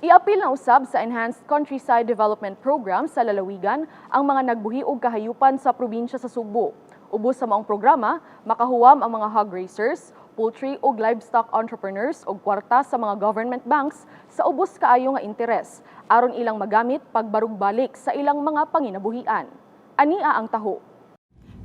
Iapil na usab sa Enhanced Countryside Development Program sa lalawigan ang mga nagbuhi og kahayupan sa probinsya sa Subo. Ubos sa maong programa, makahuwam ang mga hog raisers, poultry ug livestock entrepreneurs og kwarta sa mga government banks sa ubos kaayo nga interes aron ilang magamit pagbarugbalik sa ilang mga panginabuhian. Ania ang taho.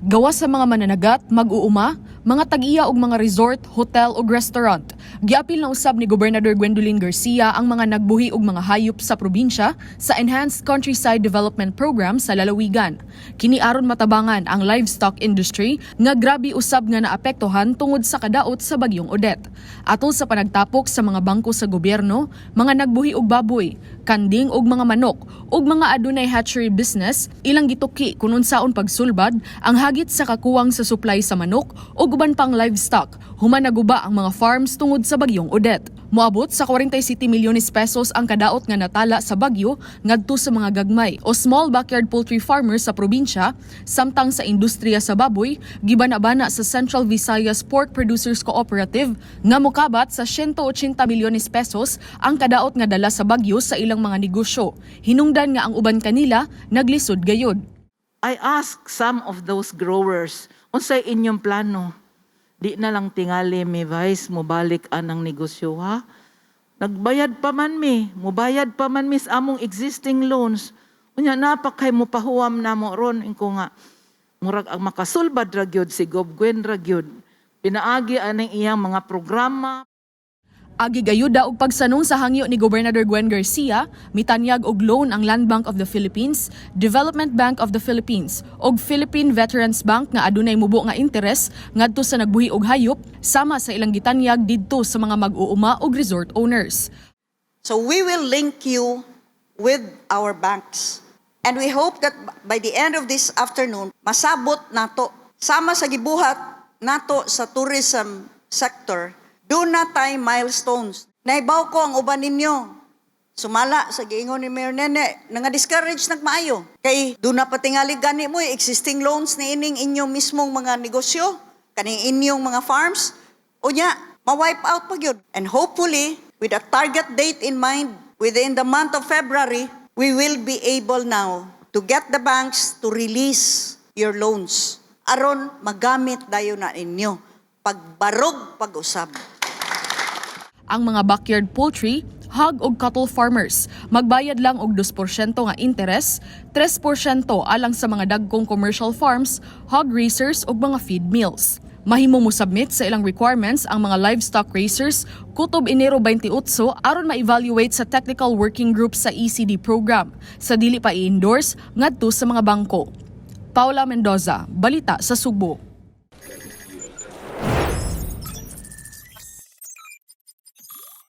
Gawas sa mga mananagat, mag-uuma, mga tag-iya og mga resort, hotel ug restaurant. Giapil na usab ni Gobernador Gwendolyn Garcia ang mga nagbuhi og mga hayop sa probinsya sa Enhanced Countryside Development Program sa lalawigan. Kini aron matabangan ang livestock industry nga grabe usab nga naapektuhan tungod sa kadaot sa bagyong Odette. Atol sa panagtapok sa mga bangko sa gobyerno, mga nagbuhi og baboy, kanding og mga manok ug mga adunay hatchery business, ilang gituki kung unsaon pagsulbad ang hagit sa kakuwang sa supply sa manok ug uban pang livestock, human naguba ang mga farms tungod sa bagyong Odette. Moabot sa 47 milyones pesos ang kadaot nga natala sa bagyo ngadto sa mga gagmay o small backyard poultry farmers sa probinsya, samtang sa industriya sa baboy, gibana-bana sa Central Visayas Pork Producers Cooperative nga mokabat sa 180 milyones pesos ang kadaot nga dala sa bagyo sa ilang mga negosyo. Hinungdan nga ang uban kanila naglisod gayod. I ask some of those growers, unsay inyong plano? Di na lang tingali mi vice, mobalik anang negosyo ha? Nagbayad pa man mi, mubayad pa man mi sa among existing loans. Unya napakay mo pahuwam na mo ron, ko nga, murag ang makasulbad ragyod si Gobgwen ragyod. Pinaagi anang iyang mga programa. Agi gayuda og pagsanong sa hangyo ni Gobernador Gwen Garcia, mitanyag og loan ang Land Bank of the Philippines, Development Bank of the Philippines ug Philippine Veterans Bank nga adunay mubo nga interes ngadto sa nagbuhi og hayop sama sa ilang gitanyag didto sa mga mag-uuma ug resort owners. So we will link you with our banks. And we hope that by the end of this afternoon, masabot nato sama sa gibuhat nato sa tourism sector. Doon na tayo milestones. Naibaw ko ang uban ninyo. Sumala sa giingon ni Mayor Nene, nga-discourage nagmaayo. Kay doon na patingali gani mo, existing loans ni ining inyong mismong mga negosyo, kaning inyong mga farms, o niya, ma-wipe out pag yun. And hopefully, with a target date in mind, within the month of February, we will be able now to get the banks to release your loans. Aron magamit dayo na inyo. Pagbarog, pag-usab. Ang mga backyard poultry, hog ug cattle farmers magbayad lang og 2% nga interes, 3% alang sa mga dagkong commercial farms, hog raisers ug mga feed mills. Mahimo mo submit sa ilang requirements ang mga livestock raisers kutob Enero 28 aron ma-evaluate sa technical working group sa ECD program sa dili pa i-endorse ngadto sa mga bangko. Paula Mendoza, Balita sa Subo.